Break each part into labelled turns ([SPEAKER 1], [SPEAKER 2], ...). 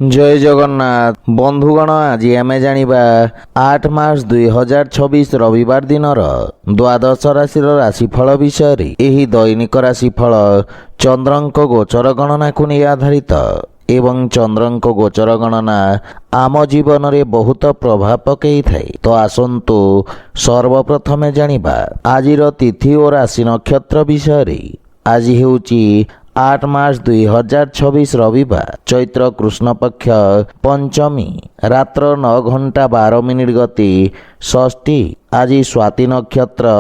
[SPEAKER 1] जय जगन्नाथ बंधुगण आज आम जानिबा 8 मार्च 2026 रविवार दिनर द्वादश राशि राशिफल विषय एही दैनिक राशिफल चंद्रंक गोचर गणना को नहीं आधारित एवं चंद्रंक गोचर गणना आम जीवन में बहुत प्रभाव पकई थाए। तो आसंतु सर्वप्रथमे जानिबा आजिर तिथि और राशि नक्षत्र विषय। आज हेउची 8 मार्च 2026 रविवार चैत्र कृष्ण पक्ष पंचमी रात्र 9:12 गति षष्ठी। आज स्वाति नक्षत्र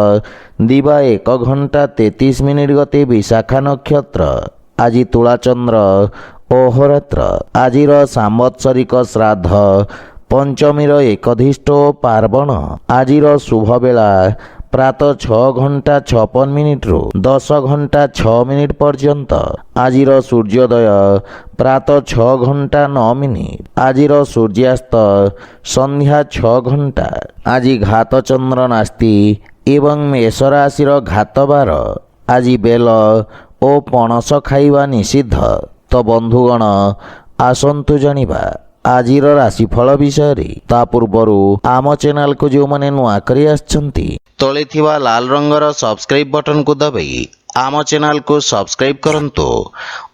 [SPEAKER 1] दिवा 1:33 गति विशाखा नक्षत्र। आज तुलाचंद्र अहोरात्र। आजिर सांवत्सरिक श्राद्ध पंचमीर एकधिष्ठ पार्वण। आजिर शुभ बेला प्रातः 6:56 रु 10:06 पर्यंत। आजिर सूर्योदय प्रातः 6:09। आजिर सूर्यास्त संध्या 6 घंटा। आज घात चंद्र नास्ति एवं मेष राशिर घात बार। आज बेल ओ पणस खाइबा निषिद्ध। तो बंधुगण आसंतु जानिबा आजिर राशिफल विषय। ता पूर्वरु आम चैनल को जो माने नुआ करी आछंती तळे थिबा लाल रंगर सब्सक्राइब बटन को दबाई आम चैनल को सब्सक्राइब करंतु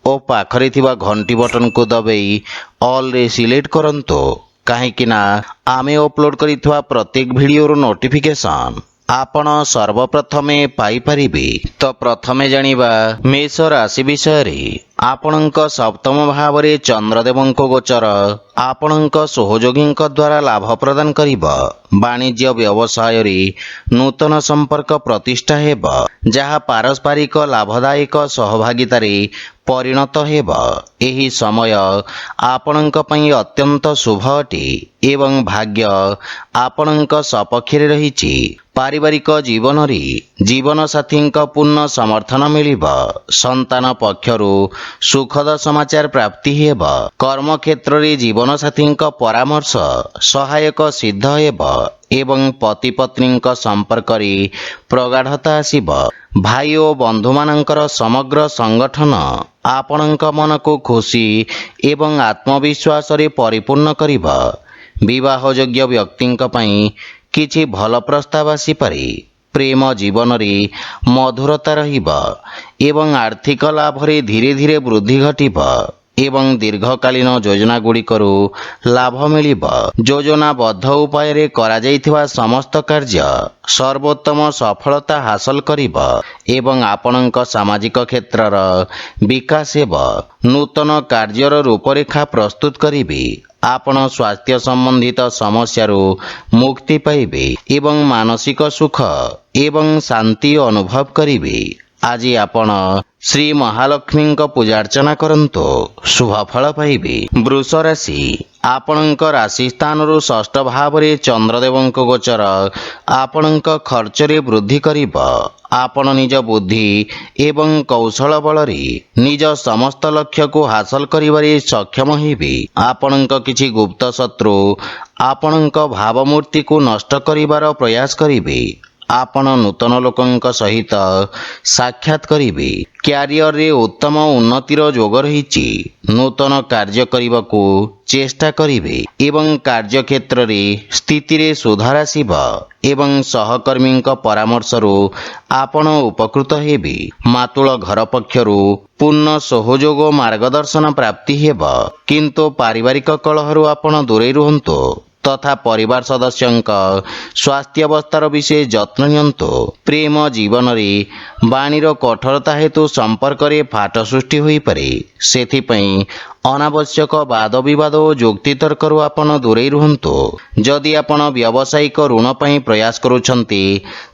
[SPEAKER 1] ओ पाखरे थिबा घंटी बटन को दबाई ऑल रे सिलेक्ट करंतु काहेकि ना आमे अपलोड करिथवा प्रत्येक वीडियो रो नोटिफिकेशन आपण सर्वप्रथमे पाई परिबे। तो प्रथमे जानिबा मेष राशि विषय। आपणक सप्तम भावरे चंद्रदेवंक गोचर आपणक सहयोगी द्वारा लाभ प्रदान करिब। वाणिज्य व्यवसाय रे नूतन संपर्क प्रतिष्ठा हेब जहा पारस्परिक लाभदायक सहभागितारे परिणत हेब। एही समय आपणक पई अत्यंत शुभ अटे एवं भाग्य आपणक सपक्षरे रहिछि। पारिवारिक जीवन रे जीवन साथी पूर्ण समर्थन मिलिब। संतान पक्षरु सुखद समाचार प्राप्ति हेब। कर्म क्षेत्र रे जीवन साथी परामर्श सहायक सिद्ध हेब एवं पति पत्नी संपर्क रे प्रगाढ़ता आसिब। भाई और बंधु मानकर समग्र संगठन आपणक मन को खुशी एवं आत्मविश्वास रे परिपूर्ण करिब। विवाह योग्य व्यक्ति किछि भल प्रस्ताव आसी पारे। प्रेम जीवन रे मधुरता रहिब एवं आर्थिक लाभ रे धीरे धीरे वृद्धि घटिब एवं दीर्घकालीन योजना गुड़िकरू लाभ मिलिब। योजनाबद्ध उपाय रे करा जाइथिबा समस्त कार्य सर्वोत्तम सफलता हासिल करिब एवं आपणक सामाजिक क्षेत्रर विकास हेब। नूतन कार्यर रूपरेखा प्रस्तुत करिबे। आपण स्वास्थ्य संबंधित समस्यारू मुक्ति पाइबे एवं मानसिक सुख एवं शांति अनुभव करिबे। आज आपण श्री महालक्ष्मी पूजा अर्चना करंतु शुभ फल पाइबे। वृष राशि आपणक राशि स्थान षष्ठ भाव रे चंद्रदेवंक गोचर आपणक खर्च रे वृद्धि करिब। आपण निज बुद्धि एवं कौशल बल रे निज समस्त लक्ष्य को हासिल करिबारे सक्षम हेबे। आपणक किछि गुप्त शत्रु आपणक भावमूर्ति को नष्ट करिबार प्रयास करिबे। आपण नूतन लोकंक सहित साक्षात करिबे। क्यारियर रे उत्तम उन्नतिर जोग रहिछि। नूतन कार्य करिबाकू चेष्टा करिबे एवं कार्य क्षेत्र रे स्थिति रे सुधार आसिब एवं सहकर्मी परामर्श रु आपण उपकृत हेबे। मातुल घर पक्षरु पूर्ण सहयोग मार्गदर्शन प्राप्ति हेब किंतु पारिवारिक कलहरु आपण दूरे रुहंतु तथा परिवार सदस्यंक स्वास्थ्य अवस्थार विषय जत्न नियंतु। प्रेम जीवन रे वाणीर कठोरता हेतु संपर्क रे फाट सृष्टि होई पारे। सेथिपई अनावश्यक वाद विवाद और जुक्ति तर्करु आपण दूरे रुहंतु। जदि आपण व्यावसायिक ऋण पई प्रयास करूछंती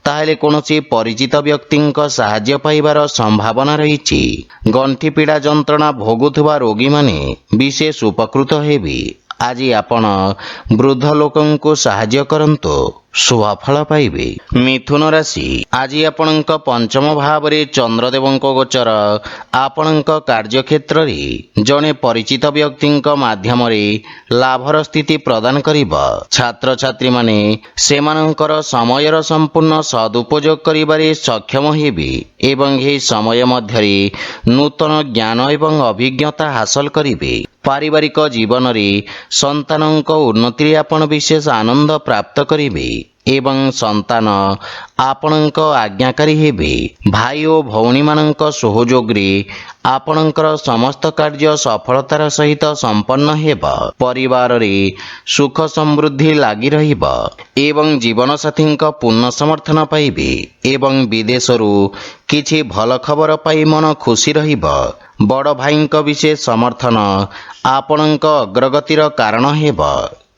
[SPEAKER 1] ताहेले कोनोसी परिचित व्यक्तिंक सहाय्य पाइबार संभावना रहिछि। गंठी पीड़ा जंत्रणा भोगुथुवा रोगी माने विशेष उपकृत हेबे। आज आपण वृद्ध लोकंको सहाय्य करंतु ଶୁଭଫଳ ପାଇବେ। ମିଥୁନ ରାଶି ଆଜି ଆପଣଙ୍କ ପଞ୍ଚମ ଭାବରେ ଚନ୍ଦ୍ରଦେବଙ୍କ ଗୋଚର ଆପଣଙ୍କ କାର୍ଯ୍ୟକ୍ଷେତ୍ରରେ ଜଣେ ପରିଚିତ ବ୍ୟକ୍ତିଙ୍କ ମାଧ୍ୟମରେ ଲାଭର ସ୍ଥିତି ପ୍ରଦାନ କରିବ। ଛାତ୍ରଛାତ୍ରୀମାନେ ସେମାନଙ୍କର ସମୟର ସମ୍ପୂର୍ଣ୍ଣ ସଦୁପଯୋଗ କରିବାରେ ସକ୍ଷମ ହେବେ ଏବଂ ଏହି ସମୟ ମଧ୍ୟରେ ନୂତନ ଜ୍ଞାନ ଏବଂ ଅଭିଜ୍ଞତା ହାସଲ କରିବେ। ପାରିବାରିକ ଜୀବନରେ ସନ୍ତାନଙ୍କ ଉନ୍ନତିରେ ଆପଣ ବିଶେଷ ଆନନ୍ଦ ପ୍ରାପ୍ତ କରିବେ ଏବଂ ସନ୍ତାନ ଆପଣଙ୍କ ଆଜ୍ଞାକାରୀ ହେବେ। ଭାଇ ଓ ଭଉଣୀମାନଙ୍କ ସହଯୋଗରେ ଆପଣଙ୍କର ସମସ୍ତ କାର୍ଯ୍ୟ ସଫଳତାର ସହିତ ସମ୍ପନ୍ନ ହେବ। ପରିବାରରେ ସୁଖ ସମୃଦ୍ଧି ଲାଗି ରହିବ ଏବଂ ଜୀବନସାଥୀଙ୍କ ପୂର୍ଣ୍ଣ ସମର୍ଥନ ପାଇବେ ଏବଂ ବିଦେଶରୁ କିଛି ଭଲ ଖବର ପାଇ ମନ ଖୁସି ରହିବ। ବଡ଼ ଭାଇଙ୍କ ବିଶେଷ ସମର୍ଥନ ଆପଣଙ୍କ ଅଗ୍ରଗତିର କାରଣ ହେବ,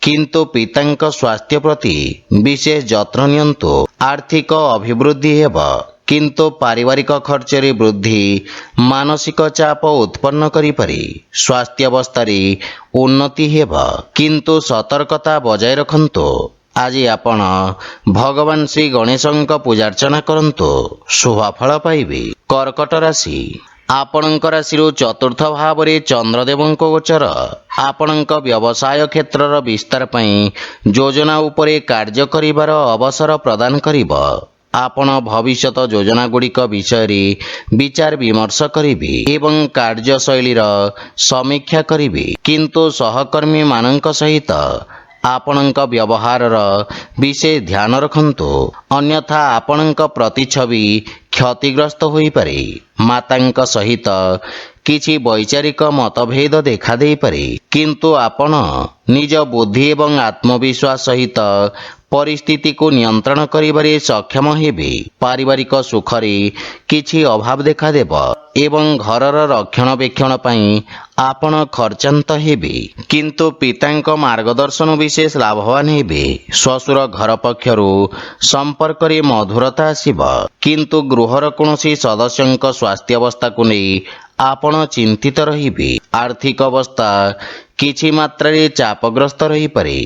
[SPEAKER 1] କିନ୍ତୁ ପିତାଙ୍କ ସ୍ୱାସ୍ଥ୍ୟ ପ୍ରତି ବିଶେଷ ଯତ୍ନ ନିଅନ୍ତୁ। ଆର୍ଥିକ ଅଭିବୃଦ୍ଧି ହେବ, କିନ୍ତୁ ପାରିବାରିକ ଖର୍ଚ୍ଚରେ ବୃଦ୍ଧି ମାନସିକ ଚାପ ଉତ୍ପନ୍ନ କରିପାରେ। ସ୍ୱାସ୍ଥ୍ୟାବସ୍ଥାରେ ଉନ୍ନତି ହେବ, କିନ୍ତୁ ସତର୍କତା ବଜାୟ ରଖନ୍ତୁ। ଆଜି ଆପଣ ଭଗବାନ ଶ୍ରୀ ଗଣେଶଙ୍କ ପୂଜାର୍ଚ୍ଚନା କରନ୍ତୁ, ଶୁଭଫଳ ପାଇବେ। କର୍କଟ ରାଶି ଆପଣଙ୍କ ରାଶିରୁ ଚତୁର୍ଥ ଭାବରେ ଚନ୍ଦ୍ରଦେବଙ୍କ ଗୋଚର ଆପଣଙ୍କ ବ୍ୟବସାୟ କ୍ଷେତ୍ରର ବିସ୍ତାର ପାଇଁ ଯୋଜନା ଉପରେ କାର୍ଯ୍ୟ କରିବାର ଅବସର ପ୍ରଦାନ କରିବ। ଆପଣ ଭବିଷ୍ୟତ ଯୋଜନାଗୁଡ଼ିକ ବିଷୟରେ ବିଚାର ବିମର୍ଶ କରିବେ ଏବଂ କାର୍ଯ୍ୟଶୈଳୀର ସମୀକ୍ଷା କରିବେ, କିନ୍ତୁ ସହକର୍ମୀମାନଙ୍କ ସହିତ ଆପଣଙ୍କ ବ୍ୟବହାରର ବିଶେଷ ଧ୍ୟାନ ରଖନ୍ତୁ, ଅନ୍ୟଥା ଆପଣଙ୍କ ପ୍ରତିଛବି କ୍ଷତିଗ୍ରସ୍ତ ହୋଇପାରେ। ମାତାଙ୍କ ସହିତ କିଛି ବୈଚାରିକ ମତଭେଦ ଦେଖାଦେଇପାରେ, କିନ୍ତୁ ଆପଣ ନିଜ ବୁଦ୍ଧି ଏବଂ ଆତ୍ମବିଶ୍ୱାସ ସହିତ ପରିସ୍ଥିତିକୁ ନିୟନ୍ତ୍ରଣ କରିବାରେ ସକ୍ଷମ ହେବେ। ପାରିବାରିକ ସୁଖରେ କିଛି ଅଭାବ ଦେଖାଦେବ ଏବଂ ଘରର ରକ୍ଷଣାବେକ୍ଷଣ ପାଇଁ ଆପଣ ଖର୍ଚ୍ଚାନ୍ତ ହେବେ, କିନ୍ତୁ ପିତାଙ୍କ ମାର୍ଗଦର୍ଶନ ବିଶେଷ ଲାଭବାନ ହେବେ। ଶ୍ୱଶୁର ଘର ପକ୍ଷରୁ ସମ୍ପର୍କରେ ମଧୁରତା ଆସିବ, କିନ୍ତୁ ଗୃହର କୌଣସି ସଦସ୍ୟଙ୍କ ସ୍ୱାସ୍ଥ୍ୟାବସ୍ଥାକୁ ନେଇ ଆପଣ ଚିନ୍ତିତ ରହିବେ। ଆର୍ଥିକ ଅବସ୍ଥା କିଛି ମାତ୍ରାରେ ଚାପଗ୍ରସ୍ତ ରହିପାରେ।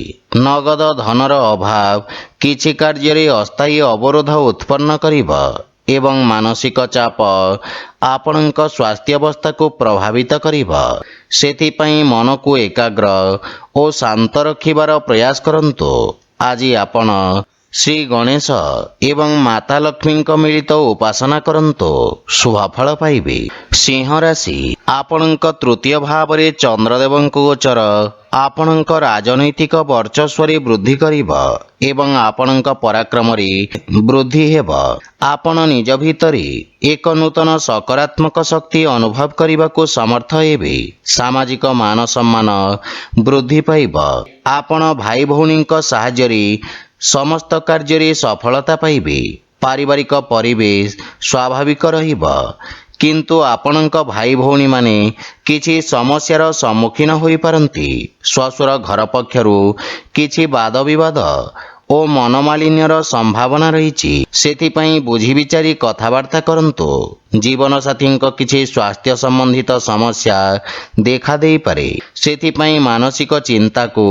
[SPEAKER 1] ନଗଦ ଧନର ଅଭାବ କିଛି କାର୍ଯ୍ୟରେ ଅସ୍ଥାୟୀ ଅବରୋଧ ଉତ୍ପନ୍ନ କରିବ ଏବଂ ମାନସିକ ଚାପ ଆପଣଙ୍କ ସ୍ୱାସ୍ଥ୍ୟାବସ୍ଥାକୁ ପ୍ରଭାବିତ କରିବ। ସେଥିପାଇଁ ମନକୁ ଏକାଗ୍ର ଓ ଶାନ୍ତ ରଖିବାର ପ୍ରୟାସ କରନ୍ତୁ। ଆଜି ଆପଣ ଶ୍ରୀ ଗଣେଶ ଏବଂ ମାତା ଲକ୍ଷ୍ମୀଙ୍କ ମିଳିତ ଉପାସନା କରନ୍ତୁ, ଶୁଭଫଳ ପାଇବେ। ସିଂହ ରାଶି ଆପଣଙ୍କ ତୃତୀୟ ଭାବରେ ଚନ୍ଦ୍ରଦେବଙ୍କ ଗୋଚର ଆପଣଙ୍କ ରାଜନୈତିକ ବର୍ଚସ୍ୱରେ ବୃଦ୍ଧି କରିବ ଏବଂ ଆପଣଙ୍କ ପରାକ୍ରମରେ ବୃଦ୍ଧି ହେବ। ଆପଣ ନିଜ ଭିତରେ ଏକ ନୂତନ ସକାରାତ୍ମକ ଶକ୍ତି ଅନୁଭବ କରିବାକୁ ସମର୍ଥ ହେବେ। ସାମାଜିକ ମାନ ସମ୍ମାନ ବୃଦ୍ଧି ପାଇବ। ଆପଣ ଭାଇ ଭଉଣୀଙ୍କ ସାହାଯ୍ୟରେ ସମସ୍ତ କାର୍ଯ୍ୟରେ ସଫଳତା ପାଇବେ। ପାରିବାରିକ ପରିବେଶ ସ୍ୱାଭାବିକ ରହିବ, କିନ୍ତୁ ଆପଣଙ୍କ ଭାଇ ଭଉଣୀମାନେ କିଛି ସମସ୍ୟାର ସମ୍ମୁଖୀନ ହୋଇପାରନ୍ତି। ଶ୍ୱଶୁର ଘର ପକ୍ଷରୁ କିଛି ବାଦବିବାଦ ଓ ମନମାଳିନ୍ୟର ସମ୍ଭାବନା ରହିଛି, ସେଥିପାଇଁ ବୁଝିବିଚାରି କଥାବାର୍ତ୍ତା କରନ୍ତୁ। ଜୀବନସାଥୀଙ୍କ କିଛି ସ୍ୱାସ୍ଥ୍ୟ ସମ୍ବନ୍ଧିତ ସମସ୍ୟା ଦେଖାଦେଇପାରେ, ସେଥିପାଇଁ ମାନସିକ ଚିନ୍ତାକୁ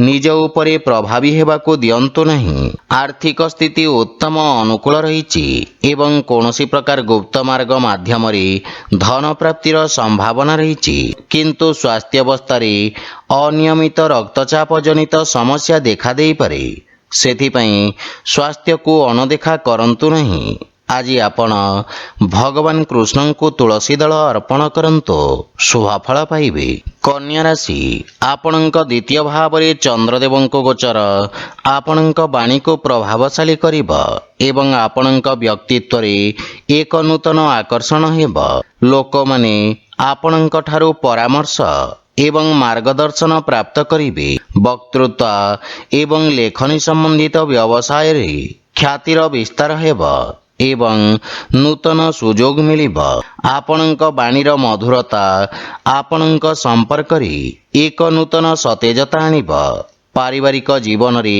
[SPEAKER 1] ନିଜ ଉପରେ ପ୍ରଭାବୀ ହେବାକୁ ଦିଅନ୍ତୁ ନାହିଁ। ଆର୍ଥିକ ସ୍ଥିତି ଉତ୍ତମ ଅନୁକୂଳ ରହିଛି ଏବଂ କୌଣସି ପ୍ରକାର ଗୁପ୍ତ ମାର୍ଗ ମାଧ୍ୟମରେ ଧନ ପ୍ରାପ୍ତିର ସମ୍ଭାବନା ରହିଛି, କିନ୍ତୁ ସ୍ୱାସ୍ଥ୍ୟାବସ୍ଥାରେ ଅନିୟମିତ ରକ୍ତଚାପ ଜନିତ ସମସ୍ୟା ଦେଖାଦେଇପାରେ, ସେଥିପାଇଁ ସ୍ୱାସ୍ଥ୍ୟକୁ ଅଣଦେଖା କରନ୍ତୁ ନାହିଁ। ଆଜି ଆପଣ ଭଗବାନ କୃଷ୍ଣଙ୍କୁ ତୁଳସୀ ଦଳ ଅର୍ପଣ କରନ୍ତୁ, ଶୁଭଫଳ ପାଇବେ। କନ୍ୟା ରାଶି ଆପଣଙ୍କ ଦ୍ୱିତୀୟ ଭାବରେ ଚନ୍ଦ୍ରଦେବଙ୍କ ଗୋଚର ଆପଣଙ୍କ ବାଣୀକୁ ପ୍ରଭାବଶାଳୀ କରିବ ଏବଂ ଆପଣଙ୍କ ବ୍ୟକ୍ତିତ୍ୱରେ ଏକ ନୂତନ ଆକର୍ଷଣ ହେବ। ଲୋକମାନେ ଆପଣଙ୍କ ଠାରୁ ପରାମର୍ଶ ଏବଂ ମାର୍ଗଦର୍ଶନ ପ୍ରାପ୍ତ କରିବେ। ବକ୍ତୃତା ଏବଂ ଲେଖନୀ ସମ୍ବନ୍ଧିତ ବ୍ୟବସାୟରେ ଖ୍ୟାତିର ବିସ୍ତାର ହେବ ଏବଂ ନୂତନ ସୁଯୋଗ ମିଳିବ। ଆପଣଙ୍କ ବାଣୀର ମଧୁରତା ଆପଣଙ୍କ ସମ୍ପର୍କରେ ଏକ ନୂତନ ସତେଜତା ଆଣିବ ପାରିବାରିକ ଜୀବନରେ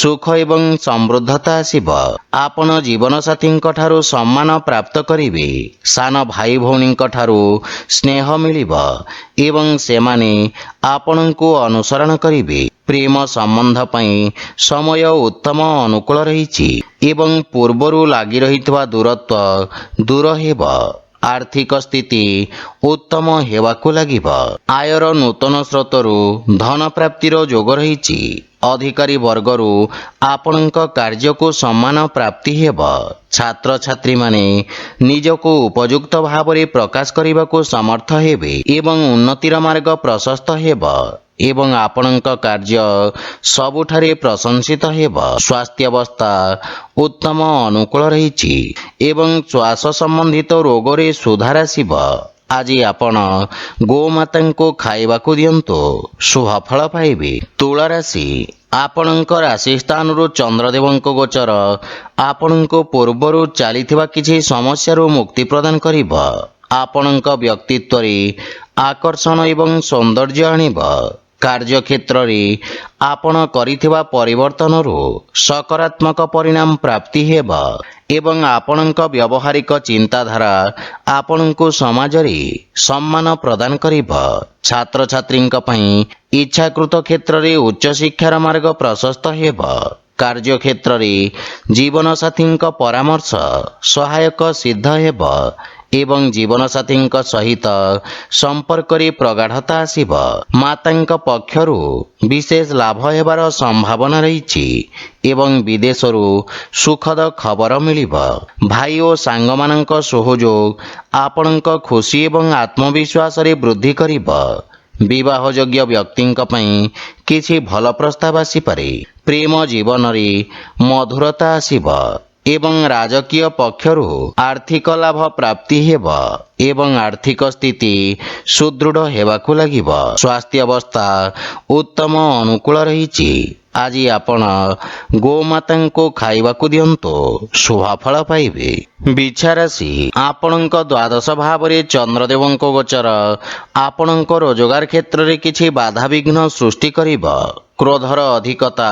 [SPEAKER 1] ସୁଖ ଏବଂ ସମୃଦ୍ଧତା ଆସିବ। ଆପଣ ଜୀବନସାଥୀଙ୍କ ଠାରୁ ସମ୍ମାନ ପ୍ରାପ୍ତ କରିବେ। ସାନ ଭାଇ ଭଉଣୀଙ୍କ ଠାରୁ ସ୍ନେହ ମିଳିବ ଏବଂ ସେମାନେ ଆପଣଙ୍କୁ ଅନୁସରଣ କରିବେ। ପ୍ରେମ ସମ୍ବନ୍ଧ ପାଇଁ ସମୟ ଉତ୍ତମ ଅନୁକୂଳ ରହିଛି ଏବଂ ପୂର୍ବରୁ ଲାଗି ରହିଥିବା ଦୂରତ୍ୱ ଦୂର ହେବ। ଆର୍ଥିକ ସ୍ଥିତି ଉତ୍ତମ ହେବାକୁ ଲାଗିବ। ଆୟର ନୂତନ ସ୍ରୋତରୁ ଧନ ପ୍ରାପ୍ତିର ଯୋଗ ରହିଛି। ଅଧିକାରୀ ବର୍ଗରୁ ଆପଣଙ୍କ କାର୍ଯ୍ୟକୁ ସମ୍ମାନ ପ୍ରାପ୍ତି ହେବ। ଛାତ୍ରଛାତ୍ରୀମାନେ ନିଜକୁ ଉପଯୁକ୍ତ ଭାବରେ ପ୍ରକାଶ କରିବାକୁ ସମର୍ଥ ହେବେ ଏବଂ ଉନ୍ନତିର ମାର୍ଗ ପ୍ରଶସ୍ତ ହେବ ଏବଂ ଆପଣଙ୍କ କାର୍ଯ୍ୟ ସବୁଠାରେ ପ୍ରଶଂସିତ ହେବ। ସ୍ୱାସ୍ଥ୍ୟାବସ୍ଥା ଉତ୍ତମ ଅନୁକୂଳ ରହିଛି ଏବଂ ଶ୍ୱାସ ସମ୍ବନ୍ଧିତ ରୋଗରେ ସୁଧାର ଆସିବ। ଆଜି ଆପଣ ଗୋମାତାଙ୍କୁ ଖାଇବାକୁ ଦିଅନ୍ତୁ, ଶୁଭ ଫଳ ପାଇବେ। ତୁଳା ରାଶି, ଆପଣଙ୍କ ରାଶି ସ୍ଥାନରୁ ଚନ୍ଦ୍ରଦେବଙ୍କ ଗୋଚର ଆପଣଙ୍କୁ ପୂର୍ବରୁ ଚାଲିଥିବା କିଛି ସମସ୍ୟାରୁ ମୁକ୍ତି ପ୍ରଦାନ କରିବ। ଆପଣଙ୍କ ବ୍ୟକ୍ତିତ୍ୱରେ ଆକର୍ଷଣ ଏବଂ ସୌନ୍ଦର୍ଯ୍ୟ ଆଣିବ। କାର୍ଯ୍ୟକ୍ଷେତ୍ରରେ ଆପଣ କରିଥିବା ପରିବର୍ତ୍ତନରୁ ସକାରାତ୍ମକ ପରିଣାମ ପ୍ରାପ୍ତି ହେବ ଏବଂ ଆପଣଙ୍କ ବ୍ୟବହାରିକ ଚିନ୍ତାଧାରା ଆପଣଙ୍କୁ ସମାଜରେ ସମ୍ମାନ ପ୍ରଦାନ କରିବ। ଛାତ୍ରଛାତ୍ରୀଙ୍କ ପାଇଁ ଇଚ୍ଛାକୃତ କ୍ଷେତ୍ରରେ ଉଚ୍ଚଶିକ୍ଷାର ମାର୍ଗ ପ୍ରଶସ୍ତ ହେବ। କାର୍ଯ୍ୟକ୍ଷେତ୍ରରେ ଜୀବନସାଥୀଙ୍କ ପରାମର୍ଶ ସହାୟକ ସିଦ୍ଧ ହେବ ଏବଂ ଜୀବନସାଥୀଙ୍କ ସହିତ ସମ୍ପର୍କରେ ପ୍ରଗାଢ଼ତା ଆସିବ। ମାତାଙ୍କ ପକ୍ଷରୁ ବିଶେଷ ଲାଭ ହେବାର ସମ୍ଭାବନା ରହିଛି ଏବଂ ବିଦେଶରୁ ସୁଖଦ ଖବର ମିଳିବ। ଭାଇ ଓ ସାଙ୍ଗମାନଙ୍କ ସହଯୋଗ ଆପଣଙ୍କ ଖୁସି ଏବଂ ଆତ୍ମବିଶ୍ୱାସରେ ବୃଦ୍ଧି କରିବ। ବିବାହଯୋଗ୍ୟ ବ୍ୟକ୍ତିଙ୍କ ପାଇଁ କିଛି ଭଲ ପ୍ରସ୍ତାବ ଆସିପାରେ। ପ୍ରେମ ଜୀବନରେ ମଧୁରତା ଆସିବ ଏବଂ ରାଜକୀୟ ପକ୍ଷରୁ ଆର୍ଥିକ ଲାଭ ପ୍ରାପ୍ତି ହେବ ଏବଂ ଆର୍ଥିକ ସ୍ଥିତି ସୁଦୃଢ଼ ହେବାକୁ ଲାଗିବ। ସ୍ୱାସ୍ଥ୍ୟାବସ୍ଥା ଉତ୍ତମ ଅନୁକୂଳ ରହିଛି। ଆଜି ଆପଣ ଗୋମାତାଙ୍କୁ ଖାଇବାକୁ ଦିଅନ୍ତୁ, ଶୁଭ ଫଳ ପାଇବେ। ବିଛା ରାଶି, ଆପଣଙ୍କ ଦ୍ୱାଦଶ ଭାବରେ ଚନ୍ଦ୍ରଦେବଙ୍କ ଗୋଚର ଆପଣଙ୍କ ରୋଜଗାର କ୍ଷେତ୍ରରେ କିଛି ବାଧାବିଘ୍ନ ସୃଷ୍ଟି କରିବ। କ୍ରୋଧର ଅଧିକତା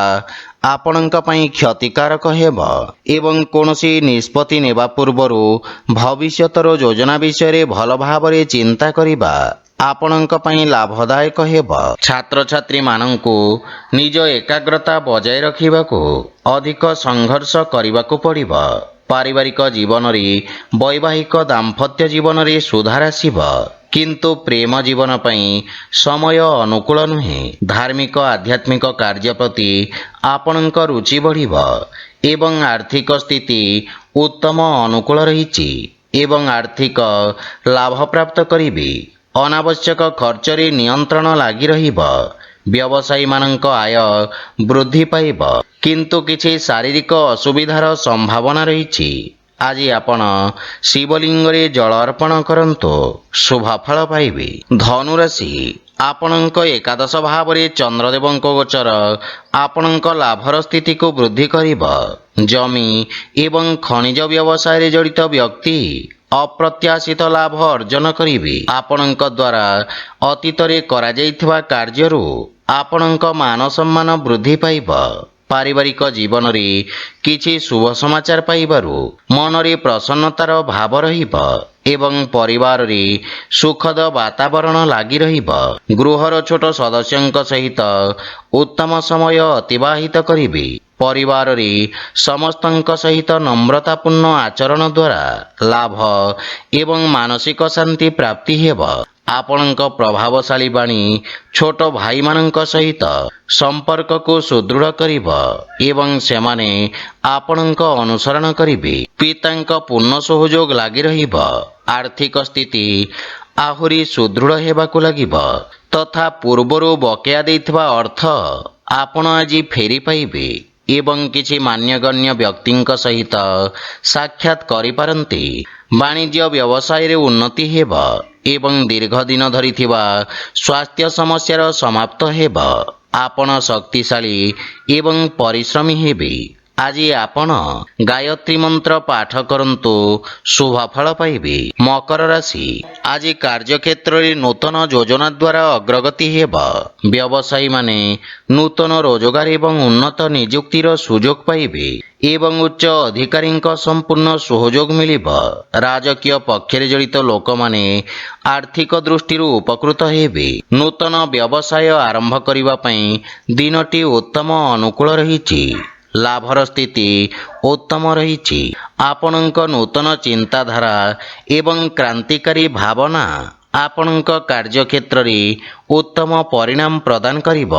[SPEAKER 1] ଆପଣଙ୍କ ପାଇଁ କ୍ଷତିକାରକ ହେବ ଏବଂ କୌଣସି ନିଷ୍ପତ୍ତି ନେବା ପୂର୍ବରୁ ଭବିଷ୍ୟତର ଯୋଜନା ବିଷୟରେ ଭଲ ଭାବରେ ଚିନ୍ତା କରିବା ଆପଣଙ୍କ ପାଇଁ ଲାଭଦାୟକ ହେବ। ଛାତ୍ରଛାତ୍ରୀମାନଙ୍କୁ ନିଜ ଏକାଗ୍ରତା ବଜାୟ ରଖିବାକୁ ଅଧିକ ସଂଘର୍ଷ କରିବାକୁ ପଡ଼ିବ। ପାରିବାରିକ ଜୀବନରେ ବୈବାହିକ ଦାମ୍ପତ୍ୟ ଜୀବନରେ ସୁଧାର ଆସିବ କିନ୍ତୁ ପ୍ରେମ ଜୀବନ ପାଇଁ ସମୟ ଅନୁକୂଳ ନୁହେଁ। ଧାର୍ମିକ ଆଧ୍ୟାତ୍ମିକ କାର୍ଯ୍ୟ ପ୍ରତି ଆପଣଙ୍କ ରୁଚି ବଢ଼ିବ ଏବଂ ଆର୍ଥିକ ସ୍ଥିତି ଉତ୍ତମ ଅନୁକୂଳ ରହିଛି ଏବଂ ଆର୍ଥିକ ଲାଭ ପ୍ରାପ୍ତ କରିବେ। ଅନାବଶ୍ୟକ ଖର୍ଚ୍ଚରେ ନିୟନ୍ତ୍ରଣ ଲାଗି ରହିବ। ବ୍ୟବସାୟୀମାନଙ୍କ ଆୟ ବୃଦ୍ଧି ପାଇବ କିନ୍ତୁ କିଛି ଶାରୀରିକ ଅସୁବିଧାର ସମ୍ଭାବନା ରହିଛି। ଆଜି ଆପଣ ଶିବଲିଙ୍ଗରେ ଜଳ ଅର୍ପଣ କରନ୍ତୁ, ଶୁଭ ଫଳ ପାଇବେ। ଧନୁରାଶି, ଆପଣଙ୍କ ଏକାଦଶ ଭାବରେ ଚନ୍ଦ୍ରଦେବଙ୍କ ଗୋଚର ଆପଣଙ୍କ ଲାଭର ସ୍ଥିତିକୁ ବୃଦ୍ଧି କରିବ। ଜମି ଏବଂ ଖଣିଜ ବ୍ୟବସାୟରେ ଜଡ଼ିତ ବ୍ୟକ୍ତି ଅପ୍ରତ୍ୟାଶିତ ଲାଭ ଅର୍ଜନ କରିବେ। ଆପଣଙ୍କ ଦ୍ୱାରା ଅତୀତରେ କରାଯାଇଥିବା କାର୍ଯ୍ୟରୁ ଆପଣଙ୍କ ମାନ ସମ୍ମାନ ବୃଦ୍ଧି ପାଇବ। ପାରିବାରିକ ଜୀବନରେ କିଛି ଶୁଭ ସମାଚାର ପାଇବାରୁ ମନରେ ପ୍ରସନ୍ନତାର ଭାବ ରହିବ ଏବଂ ପରିବାରରେ ସୁଖଦ ବାତାବରଣ ଲାଗି ରହିବ। ଗୃହର ଛୋଟ ସଦସ୍ୟଙ୍କ ସହିତ ଉତ୍ତମ ସମୟ ଅତିବାହିତ କରିବେ। ପରିବାରରେ ସମସ୍ତଙ୍କ ସହିତ নম্ରତାପୂର୍ଣ୍ଣ ଆଚରଣ ଦ୍ୱାରା ଲାଭ ଏବଂ ମାନସିକ ଶାନ୍ତି ପ୍ରାପ୍ତି ହେବ। ଆପଣଙ୍କ ପ୍ରଭାବଶାଳୀ ବାଣୀ ଛୋଟ ଭାଇମାନଙ୍କ ସହିତ ସମ୍ପର୍କକୁ ସୁଦୃଢ଼ କରିବ ଏବଂ ସେମାନେ ଆପଣଙ୍କ ଅନୁସରଣ କରିବେ। ପିତାଙ୍କ ପୂର୍ଣ୍ଣ ସହଯୋଗ ଲାଗି ରହିବ। ଆର୍ଥିକ ସ୍ଥିତି ଆହୁରି ସୁଦୃଢ଼ ହେବାକୁ ଲାଗିବ ତଥା ପୂର୍ବରୁ ବକେୟା ଦେଇଥିବା ଅର୍ଥ ଆପଣ ଆଜି ଫେରି ପାଇବେ ଏବଂ କିଛି ମାନ୍ୟଗଣ୍ୟ ବ୍ୟକ୍ତିଙ୍କ ସହିତ ସାକ୍ଷାତ କରିପାରନ୍ତି। ବାଣିଜ୍ୟ ବ୍ୟବସାୟରେ ଉନ୍ନତି ହେବ ଏବଂ ଦୀର୍ଘ ଦିନ ଧରିଥିବା ସ୍ୱାସ୍ଥ୍ୟ ସମସ୍ୟାର ସମାପ୍ତ ହେବ। ଆପଣ ଶକ୍ତିଶାଳୀ ଏବଂ ପରିଶ୍ରମୀ ହେବେ। ଆଜି ଆପଣ ଗାୟତ୍ରୀ ମନ୍ତ୍ର ପାଠ କରନ୍ତୁ, ଶୁଭ ଫଳ ପାଇବେ। ମକର ରାଶି, ଆଜି କାର୍ଯ୍ୟକ୍ଷେତ୍ରରେ ନୂତନ ଯୋଜନା ଦ୍ୱାରା ଅଗ୍ରଗତି ହେବ। ବ୍ୟବସାୟୀମାନେ ନୂତନ ରୋଜଗାର ଏବଂ ଉନ୍ନତ ନିଯୁକ୍ତିର ସୁଯୋଗ ପାଇବେ ଏବଂ ଉଚ୍ଚ ଅଧିକାରୀଙ୍କ ସମ୍ପୂର୍ଣ୍ଣ ସହଯୋଗ ମିଳିବ। ରାଜକୀୟ ପକ୍ଷରେ ଜଡ଼ିତ ଲୋକମାନେ ଆର୍ଥିକ ଦୃଷ୍ଟିରୁ ଉପକୃତ ହେବେ। ନୂତନ ବ୍ୟବସାୟ ଆରମ୍ଭ କରିବା ପାଇଁ ଦିନଟି ଉତ୍ତମ ଅନୁକୂଳ ରହିଛି। ଲାଭର ସ୍ଥିତି ଉତ୍ତମ ରହିଛି। ଆପଣଙ୍କ ନୂତନ ଚିନ୍ତାଧାରା ଏବଂ କ୍ରାନ୍ତିକାରୀ ଭାବନା ଆପଣଙ୍କ କାର୍ଯ୍ୟକ୍ଷେତ୍ରରେ ଉତ୍ତମ ପରିଣାମ ପ୍ରଦାନ କରିବ।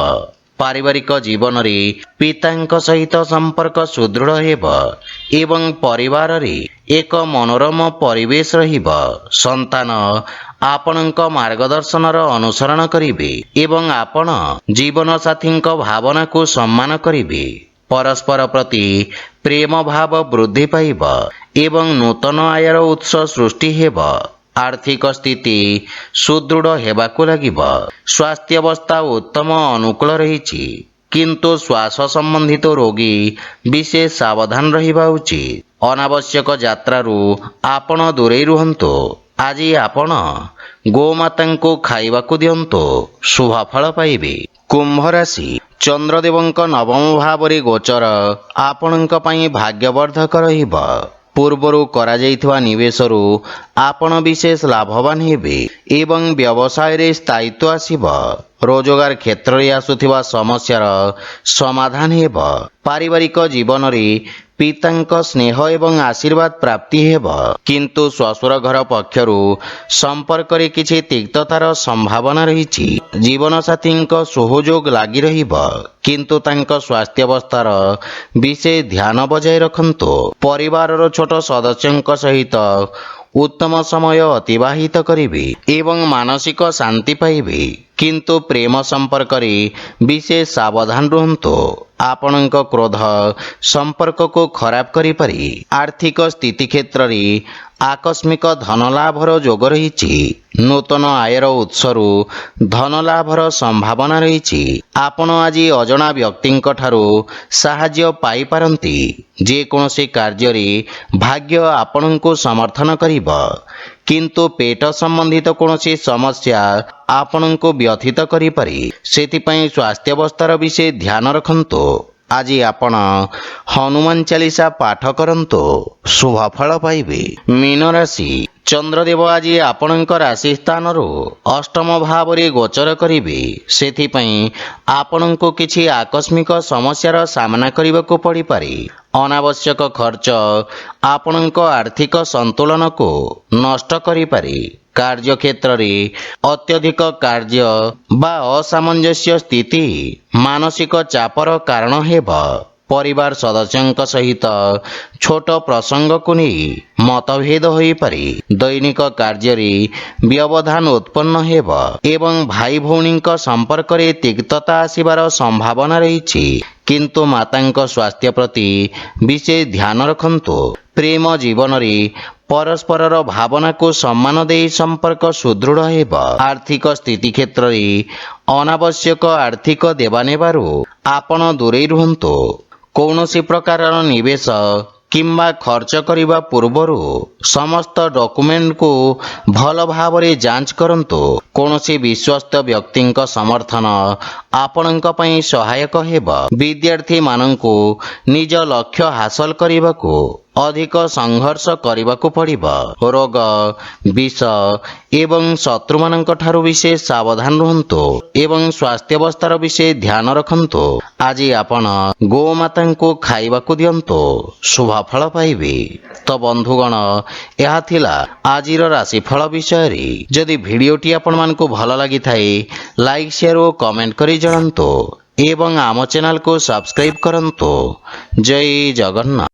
[SPEAKER 1] ପାରିବାରିକ ଜୀବନରେ ପିତାଙ୍କ ସହିତ ସମ୍ପର୍କ ସୁଦୃଢ଼ ହେବ ଏବଂ ପରିବାରରେ ଏକ ମନୋରମ ପରିବେଶ ରହିବ। ସନ୍ତାନ ଆପଣଙ୍କ ମାର୍ଗଦର୍ଶନର ଅନୁସରଣ କରିବେ ଏବଂ ଆପଣ ଜୀବନସାଥୀଙ୍କ ଭାବନାକୁ ସମ୍ମାନ କରିବେ। ପରସ୍ପର ପ୍ରତି ପ୍ରେମ ଭାବ ବୃଦ୍ଧି ପାଇବ ଏବଂ ନୂତନ ଆୟର ଉତ୍ସ ସୃଷ୍ଟି ହେବ। ଆର୍ଥିକ ସ୍ଥିତି ସୁଦୃଢ଼ ହେବାକୁ ଲାଗିବ। ସ୍ୱାସ୍ଥ୍ୟାବସ୍ଥା ଉତ୍ତମ ଅନୁକୂଳ ରହିଛି, କିନ୍ତୁ ଶ୍ୱାସ ସମ୍ବନ୍ଧିତ ରୋଗୀ ବିଶେଷ ସାବଧାନ ରହିବା ଉଚିତ। ଅନାବଶ୍ୟକ ଯାତ୍ରାରୁ ଆପଣ ଦୂରେଇ ରୁହନ୍ତୁ। ଆଜି ଆପଣ ଗୋମାତାଙ୍କୁ ଖାଇବାକୁ ଦିଅନ୍ତୁ, ଶୁଭ ଫଳ ପାଇବେ। କୁମ୍ଭ ରାଶି, ଚନ୍ଦ୍ରଦେବଙ୍କ ନବମ ଭାବରେ ଗୋଚର ଆପଣଙ୍କ ପାଇଁ ଭାଗ୍ୟବର୍ଦ୍ଧକ ରହିବ। ପୂର୍ବରୁ କରାଯାଇଥିବା ନିବେଶରୁ ଆପଣ ବିଶେଷ ଲାଭବାନ ହେବେ ଏବଂ ବ୍ୟବସାୟରେ ସ୍ଥାୟିତ୍ୱ ଆସିବ। ରୋଜଗାର କ୍ଷେତ୍ରରେ ଆସୁଥିବା ସମସ୍ୟାର ସମାଧାନ ହେବ। ପାରିବାରିକ ଜୀବନରେ ପିତାଙ୍କ ସ୍ନେହ ଏବଂ ଆଶୀର୍ବାଦ ପ୍ରାପ୍ତି ହେବ, କିନ୍ତୁ ଶ୍ୱଶୁର ଘର ପକ୍ଷରୁ ସମ୍ପର୍କରେ କିଛି ତିକ୍ତତାର ସମ୍ଭାବନା ରହିଛି। ଜୀବନସାଥୀଙ୍କ ସହଯୋଗ ଲାଗି ରହିବ, କିନ୍ତୁ ତାଙ୍କ ସ୍ୱାସ୍ଥ୍ୟାବସ୍ଥାର ବିଶେଷ ଧ୍ୟାନ ବଜାୟ ରଖନ୍ତୁ। ପରିବାରର ଛୋଟ ସଦସ୍ୟଙ୍କ ସହିତ ଉତ୍ତମ ସମୟ ଅତିବାହିତ କରିବେ ଏବଂ ମାନସିକ ଶାନ୍ତି ପାଇବେ, କିନ୍ତୁ ପ୍ରେମ ସମ୍ପର୍କରେ ବିଶେଷ ସାବଧାନ ରୁହନ୍ତୁ। ଆପଣଙ୍କ କ୍ରୋଧ ସମ୍ପର୍କକୁ ଖରାପ କରିପାରେ। ଆର୍ଥିକ ସ୍ଥିତି କ୍ଷେତ୍ରରେ ଆକସ୍ମିକ ଧନଲାଭର ଯୋଗ ରହିଛି। ନୂତନ ଆୟର ଉତ୍ସରୁ ଧନଲାଭର ସମ୍ଭାବନା ରହିଛି। ଆପଣ ଆଜି ଅଜଣା ବ୍ୟକ୍ତିଙ୍କ ଠାରୁ ସାହାଯ୍ୟ ପାଇପାରନ୍ତି। ଯେକୌଣସି କାର୍ଯ୍ୟରେ ଭାଗ୍ୟ ଆପଣଙ୍କୁ ସମର୍ଥନ କରିବ, କିନ୍ତୁ ପେଟ ସମ୍ବନ୍ଧିତ କୌଣସି ସମସ୍ୟା ଆପଣଙ୍କୁ ବ୍ୟଥିତ କରିପାରେ। ସେଥିପାଇଁ ସ୍ୱାସ୍ଥ୍ୟାବସ୍ଥାର ବିଶେଷ ଧ୍ୟାନ ରଖନ୍ତୁ। ଆଜି ଆପଣ ହନୁମାନ ଚାଳିଶା ପାଠ କରନ୍ତୁ, ଶୁଭ ଫଳ ପାଇବେ। ମୀନ ରାଶି, ଚନ୍ଦ୍ରଦେବ ଆଜି ଆପଣଙ୍କ ରାଶି ସ୍ଥାନରୁ ଅଷ୍ଟମ ଭାବରେ ଗୋଚର କରିବେ। ସେଥିପାଇଁ ଆପଣଙ୍କୁ କିଛି ଆକସ୍ମିକ ସମସ୍ୟାର ସାମ୍ନା କରିବାକୁ ପଡ଼ିପାରେ। ଅନାବଶ୍ୟକ ଖର୍ଚ୍ଚ ଆପଣଙ୍କ ଆର୍ଥିକ ସନ୍ତୁଳନକୁ ନଷ୍ଟ କରିପାରେ। କାର୍ଯ୍ୟକ୍ଷେତ୍ରରେ ଅତ୍ୟଧିକ କାର୍ଯ୍ୟ ବା ଅସାମଞ୍ଜସ୍ୟ ସ୍ଥିତି ମାନସିକ ଚାପର କାରଣ ହେବ। ପରିବାର ସଦସ୍ୟଙ୍କ ସହିତ ଛୋଟ ପ୍ରସଙ୍ଗକୁ ନେଇ ମତଭେଦ ହୋଇପାରେ। ଦୈନିକ କାର୍ଯ୍ୟରେ ବ୍ୟବଧାନ ଉତ୍ପନ୍ନ ହେବ ଏବଂ ଭାଇ ଭଉଣୀଙ୍କ ସମ୍ପର୍କରେ ତିକ୍ତତା ଆସିବାର ସମ୍ଭାବନା ରହିଛି, କିନ୍ତୁ ମାତାଙ୍କ ସ୍ୱାସ୍ଥ୍ୟ ପ୍ରତି ବିଶେଷ ଧ୍ୟାନ ରଖନ୍ତୁ। ପ୍ରେମ ଜୀବନରେ ପରସ୍ପରର ଭାବନାକୁ ସମ୍ମାନ ଦେଇ ସମ୍ପର୍କ ସୁଦୃଢ଼ ହେବ। ଆର୍ଥିକ ସ୍ଥିତି କ୍ଷେତ୍ରରେ ଅନାବଶ୍ୟକ ଆର୍ଥିକ ଦେବାନେବାରୁ ଆପଣ ଦୂରେଇ ରୁହନ୍ତୁ। କୌଣସି ପ୍ରକାରର ନିବେଶ କିମ୍ବା ଖର୍ଚ୍ଚ କରିବା ପୂର୍ବରୁ ସମସ୍ତ ଡକୁମେଣ୍ଟକୁ ଭଲ ଭାବରେ ଯାଞ୍ଚ କରନ୍ତୁ। କୌଣସି ବିଶ୍ୱସ୍ତ ବ୍ୟକ୍ତିଙ୍କ ସମର୍ଥନ ଆପଣଙ୍କ ପାଇଁ ସହାୟକ ହେବ। ବିଦ୍ୟାର୍ଥୀମାନଙ୍କୁ ନିଜ ଲକ୍ଷ୍ୟ ହାସଲ କରିବାକୁ ଅଧିକ ସଂଘର୍ଷ କରିବାକୁ ପଡ଼ିବ। ରୋଗ, ବିଷ ଏବଂ ଶତ୍ରୁମାନଙ୍କ ଠାରୁ ବିଶେଷ ସାବଧାନ ରୁହନ୍ତୁ ଏବଂ ସ୍ୱାସ୍ଥ୍ୟାବସ୍ଥାର ବିଶେଷ ଧ୍ୟାନ ରଖନ୍ତୁ। ଆଜି ଆପଣ ଗୋମାତାଙ୍କୁ ଖାଇବାକୁ ଦିଅନ୍ତୁ, ଶୁଭ ଫଳ ପାଇବେ। ତ ବନ୍ଧୁଗଣ, ଏହା ଥିଲା ଆଜିର ରାଶିଫଳ ବିଷୟରେ। ଯଦି ଭିଡ଼ିଓଟି ଆପଣମାନଙ୍କୁ ଭଲ ଲାଗିଥାଏ, ଲାଇକ୍, ସେୟାର ଓ କମେଣ୍ଟ କରି ଜଣାନ୍ତୁ ଏବଂ ଆମ ଚ୍ୟାନେଲକୁ ସବସ୍କ୍ରାଇବ୍ କରନ୍ତୁ। ଜୟ ଜଗନ୍ନାଥ।